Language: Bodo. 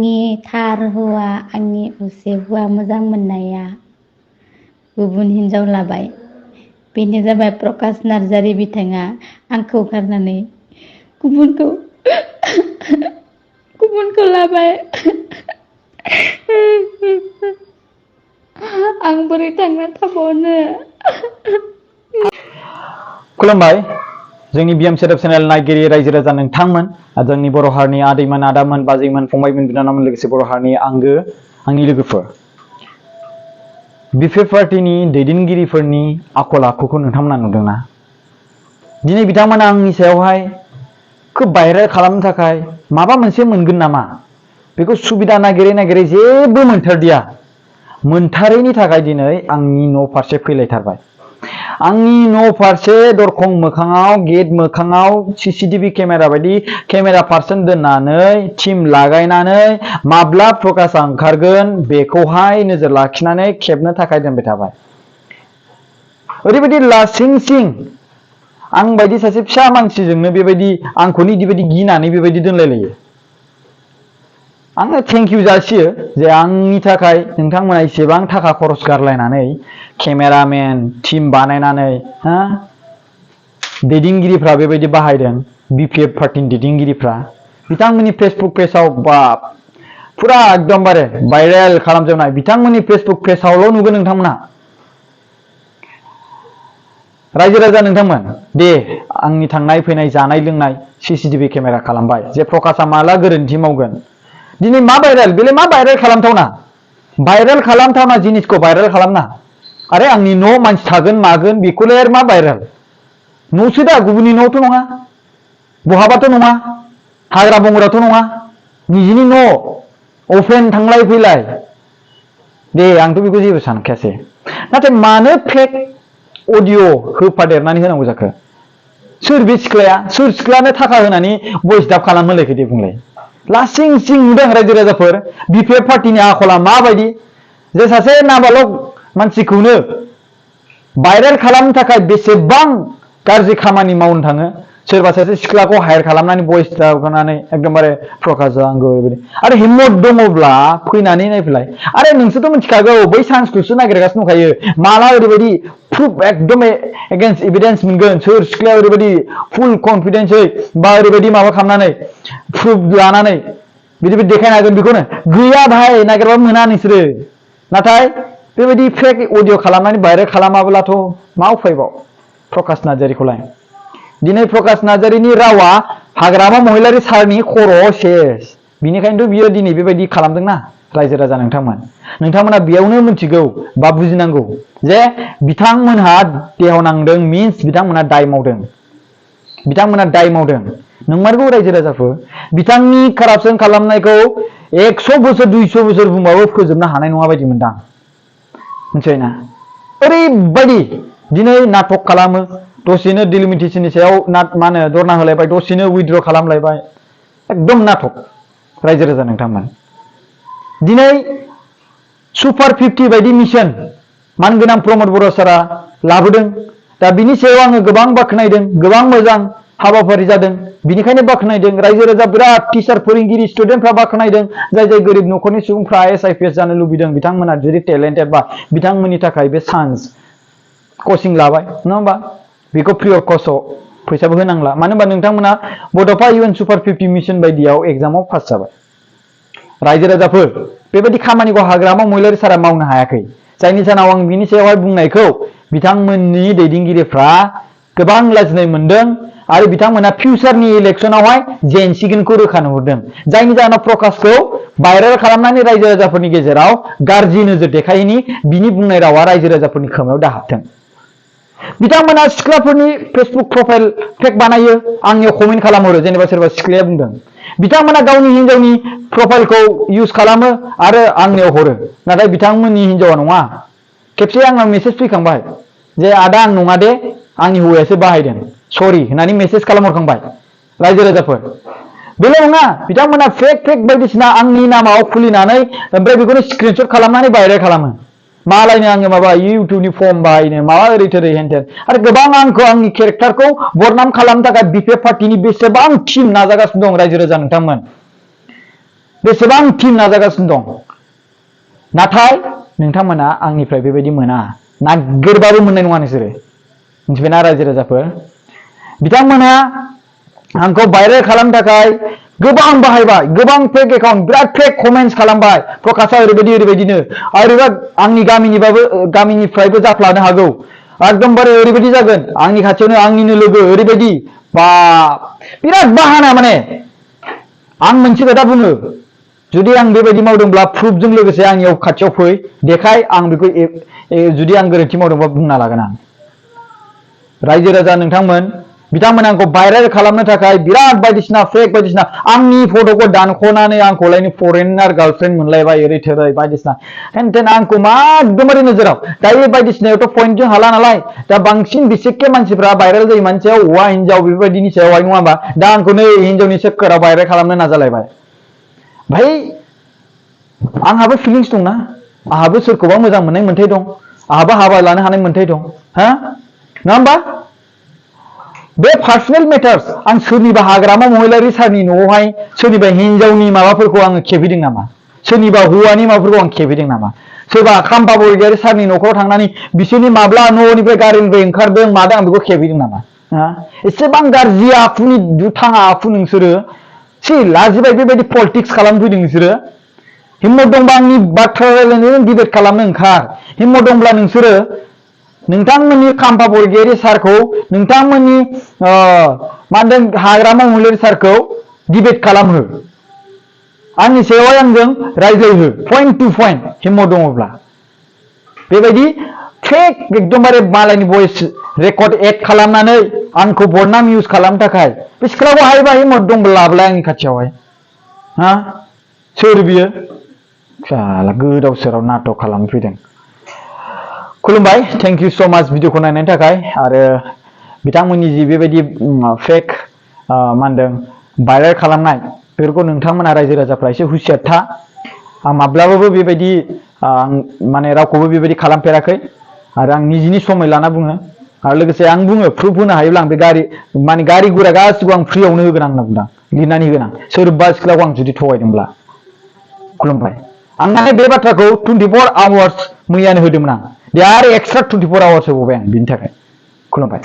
आंनि थार हौवा आंनि असे हौवा मोजां मोननाया गुबुन हिनजाव लाबाय। बेनो जाबाय प्रकाश नार्जारी। बिथाङा आंखौ गारनानै गुबुनखौ लाबाय। आं बोरै थांना थाबावनो? खुलुमबाय जोंनि बिएम सेरेफ चेनेल नायगिरि रायजो राजा नोंथांमोन, जोंनि बर' हारिनि आदैमोन, आदामोन, बाजैमोन, फंबायमोन, बिनानावमोन, लोगोसे बर' हारिनि आंनि लोगोफोर। बिपिएफ पार्टीनि दैदेनगिरिफोरनि आखल आखुखौ नोंथांमोना नुदोंना? दिनै बिथांमोना आंनि सायावहाय खोब भाइरेल खालामनो थाखाय माबा मोनसे मोनगोन नामा बेखौ सुबिदा नागिरै जेबो मोनथारदिया। मोनथारैनि थाखाय दिनै आंनि न' फारसे फैलायथारबाय। आंनि न' फारसे दरखं मोखाङाव, गेट मोखाङाव सीसीटीवी केमेरा बायदि केमेरा पार्सन दोननानै टीम लागायनानै माब्ला प्रकाशआ ओंखारगोन बेखौहाय नोजोर लाखिनानै खेबनो थाखाय दोनबाय थाबाय। ओरैबायदि लासिं आं बायदि सासे फिसा मानसिजोंनो बेबायदि आंखौनो बेबायदि गिनानै बेबायदि दोनलायलायो। आङो थेंक इउ जासियो जे आंनि थाखाय नोंथांमोना इसेबां थाखा खरस गारलायनानै केमेरामेन टीम बानायनानै दैदेनगिरिफ्रा बेबायदि बाहायदों। बिपिएफ पार्टीनि दैदेनगिरिफ्रा बिथांमोननि फेसबुक पेजाव बाप फुरा एकदमबारे भाइरेल खालामजोबनाय। बिथांमोननि फेसबुक पेजावल' नुगोन नोंथांमोना। रायजो राजा नोंथांमोन, दे आंनि थांनाय फैनाय जानाय लोंनाय सीसीटीवी केमेरा खालामबाय जे प्रकाशआ माला गोरोन्थि मावगोन। दिनै मा भाइरेल? बेलाय मा भाइरेल खालामथावना? भाइरेल खालामथावना जिनिसखौ भाइरेल खालामना। आरे आंनि न' मानसि थागोन मागोन बेखौलाय मा भाइरेल? न'सो दा, गुबुननि न'थ' नङा, बहाबाथ' नङा, हाग्रा बंग्राथ' नङा, निजिनि न' अपेन थांलाय फैलाय। दे आंथ' बेखौ जेबो सानखायासै, नाथाय मानो फेक अडिअ होफादेरनानै होनांगौ जाखो? सोर बे सिख्लाया? सोर सिख्लानो थाखा होनानै भइस डाब खालामहोलायखो दे बुंलाय? लासिं नुदों रायजो राजाफोर बिपिएफ पार्टीनि आखला माबायदि? जे सासे नाबालक मानसिखौनो भाइरेल खालामनो थाखाय बेसेबां गाज्रि खामानि मावनो थाङो। सोरबा सासे सिख्लाखौ हायार खालामनानै भइस डाब होनानै एकदमबारे प्रकाशआ आंखौ ओरैबायदि। आरो हिम्मत दङब्ला फैनानै नायफैलाय। आरे नोंसोरथ' मिथिखागौ बै चान्सखौसो नागिरगासिनो दंखायो। माला ओरैबायदि प्रुफ एकदम एगेन्स्ट एभिडेन्स मोनगोन? सोर सिख्लाया ओरैबायदि फुल कनफिडेन्सै बा ओरैबायदि माबा खालामनानै प्रुफ लानानै बिदि देखायनो हागोन? बेखौनो गैया भाई, नागिरबाबो मोना नोंसोरो। नाथाय बेबायदि फेक अडिअ खालामनानै भाइरेल खालामाब्लाथ' मा उफायबाव प्रकाश नार्जारीखौलाय? दिनै प्रकाश नार्जारीनि रावा हाग्रामा महिलारी सारनि खर'आव सेस। बिनिखायनोथ' बियो दिनै बेबायदि खालामदोंना। रायजो राजा नोंथांमोना बेयावनो मिथिगौ बा बुजिनांगौ जे बिथांमोनहा देहाव नांदों मिन्स बिथांमोना दाय मावदों। बिथांमोना दाय मावदों। नंमारगौ रायजो राजाफोर, बिथांनि कारापसन खालामनायखौ 100 बोसोर 200 बोसोर बुंबाबो फोजोबनो हानाय नङा बायदि मोनदां। मिथिबायना? ओरैबायदि दिनै नाटक खालामो, दसेनो डिलिमिटेसननि सायाव मा होनो धरना होलायबाय, दसेनो उइथड्र खालामलायबाय। एकदम नाटक रायजो राजा नोंथांमोन। दिनै सुपार 50 बायदि मिशन मानगोनां प्रमद बर' सारा लाबोदों। दा बिनि सायाव आङो गोबां बाख्नायदों, गोबां मोजां हाबाफारि जादों, बिनिखायनो बाख्नायदों। रायजो राजा बिराद टिचार फोरोंगिरि स्टुडेन्टफ्रा बाख्नायदों। जाय गोरिब न'खरनि सुबुंफ्रा आइएस आइपिएस जानो लुबैदों, बिथांमोना जुदि टेलेन्टेड बा बिथांमोननि थाखाय बे चान्स कचिं लाबाय, नङा होमबा? बेखौ फ्रि अफ कस्टआव फैसाबो होनांला। मानो होनबा नोंथांमोना बड'फा इउएन सुपार 50 मिशन बायदियाव एग्जामाव पास जाबाय। रायजो राजाफोर, बेबायदि खामानिखौ हाग्रामा महिलारी सारा मावनो हायाखै। जायनि जाहोनाव आं बिनि सायावहाय बुंनायखौ बिथांमोननि दैदेनगिरिफ्रा गोबां लाजिनाय मोनदों आरो बिथांमोना फिउचारनि इलेक्सनावहाय जेनसिगोनखौ रोखा नुहुरदों। जायनि जाहोनाव प्रकाशखौ भाइरेल खालामनानै रायजो राजाफोरनि गेजेराव गाज्रि नोजोर देखायैनि बिनि बुंनाय रावा रायजो राजाफोरनि खोमायाव दाहाबथों। बिथांमोना सिख्लाफोरनि फेसबुक प्रफाइल फेक बानायो, आंनियाव कमेन्ट खालामहरो। जेनेबा सोरबा सिख्लाया बुंदों, बिथांमोना गावनि हिनजावनि प्रफाइलखौ इउज खालामो आरो आंनियाव हरो। नाथाय बिथांमोननि हिनजावा नङा। खेबसे आंनाव मेसेज फैखांबाय जे आदा आं नङा दे, आंनि हौवायासो बाहायदों, सरि होननानै मेसेज खालामहरखांबाय। रायजो राजाफोर, बेल' नङा, बिथांमोना फेक बायदिसिना आंनि नामाव खुलिनानै ओमफ्राय बेखौनो स्क्रिनशट खालामनानै भाइरेल खालामो। मालायनो आङो माबा इउटुबनि फर्म बाहायनो माबा ओरै थोरै हेनथेन आरो गोबां आंखौ आंनि केरेक्टारखौ बदनाम खालामनो थाखाय बिपिएफ पार्टीनि बेसेबां टिम नाजागासिनो दं। रायजो राजा नोंथांमोन, बेसेबां टिम नाजागासिनो दं नाथाय नोंथांमोना आंनिफ्राय बेबायदि मोना नागिरबाबो मोननाय नङा नोंसोरो मिथिबायना रायजो राजाफोर बिथांमोना आंखौ भाइरेल खालामनो थाखाय गोबां बाहायबाय गोबां फेक एकाउन्ट बिराद फेक कमेन्ट्स खालामबाय प्रकाशआ ओरैबायदिनो आरोबा आंनि गामिनिफ्रायबो जाफ्लानो हागौ एकदमबारे ओरैबायदि जागोन आंनि खाथियावनो आंनिनो लोगो ओरैबायदि बा बिराद बाहाना माने आं मोनसे खोथा बुङो जुदि आं बेबायदि मावदोंब्ला प्रुफजों लोगोसे आंनियाव खाथियाव फै देखाय आं बेखौ जुदि आं गोरोन्थि मावदोंबा बुंना लागोन आं रायजो राजा नोंथांमोन बिथांमोना आंखौ भाइरेल खालामनो थाखाय बिराद बायदिसिना फेक बायदिसिना आंनि फट'खौ दानख'नानै आंखौलायनो फरेनार गार्लफ्रेन्ड मोनलायबाय ओरै थोरै बायदिसिना हेन आंखौ मा एकदमबारे नोजोराव दायो बायदिसिनायावथ' पइन्टजों हाला नालाय दा बांसिन बेसेखे मानसिफ्रा भाइरेल जायो मानसिया हौवा हिनजाव बेफोरबायदिनि सायावहाय नङा होमबा दा आंखौ नै हिनजावनि चक्कराव भाइरेल खालामनो नाजालायबाय भाई आंहाबो फिलिंस दंना आंहाबो सोरखौबा मोजां मोननाय मोन्थाय दं आंहाबो हाबा लानो हानाय मोन्थाय दं हा नङा होमबा बे पार्सनेल मेटार्स आं सोरनिबा हाग्रामा महिलारि सारनि न'आवहाय सोरनिबा हिनजावनि माबाफोरखौ आङो खेबहैदों नामा सोरनिबा हौवानि माबाफोरखौ आं खेबहैदों नामा सोरबा खाम्फा बरगयारि सारनि न'खराव थांनानै बिसोरनि माब्ला न'निफ्राय गारिनिफ्राय ओंखारदों मादों आं बेखौ खेबहैदों नामा एसेबां गाज्रि आखुनि दुथाङा आखु नोंसोरो लाजिबाय बेबायदि पलिटिक्स खालामफैदों नोंसोरो हिम्मत दंबा आंनि बाथ्रा रायलायनो डिबेट खालामनो ओंखार हिम्मत दंब्ला नोंसोरो नोंथांमोननि खाम्फा बरगयारि सारखौ नोंथांमोननि मा होनदों हाग्रामा महिलारि सारखौ डिबेट खालामहो आंनि सायावहाय आंजों रायज्लायहो पइन्ट टु पइन्ट हिम्मत दङब्ला बेबायदि फेक एकदमबारे मालायनि भइस रेकर्ड एड खालामनानै आंखौ बदनाम इउज खालामनो थाखाय बे सिख्लाखौ हायोबा हिम्मत दंब्ला लाबोलाय आंनि खाथियावहाय हा सोर बियो साला गोदाव सोराव नाटक खालामफैदों खुलुमबाय थेंक इउ स माच भिडिअखौ नायनायनि थाखाय आरो बिथांमोननि जि बेबायदि फेक मा होनदों भाइरेल खालामनाय बेफोरखौ नोंथांमोना रायजो राजाफ्रा एसे हुसियार था आं माब्लाबाबो बेबायदि माने रावखौबो बेबायदि खालामफेराखै आरो आं निजिनि समय लाना बुङो आरो लोगोसे आं बुङो प्रुफ होनो हायोब्ला आं बे गारि गुरा गासिबो आं फ्रियावनो होगोन आं होनना बुंदों लिरनानै होगोन आं सोरबा सिख्लाखौ आं जुदि थगायदोंब्ला खुलुमबाय आं माने बे बाथ्राखौ 24 आवार्स मैयानो होदोंमोन आं दा आरो एक्सट्रा 24 आवार्स होबावबाय आं बिनि थाखाय खुलुमबाय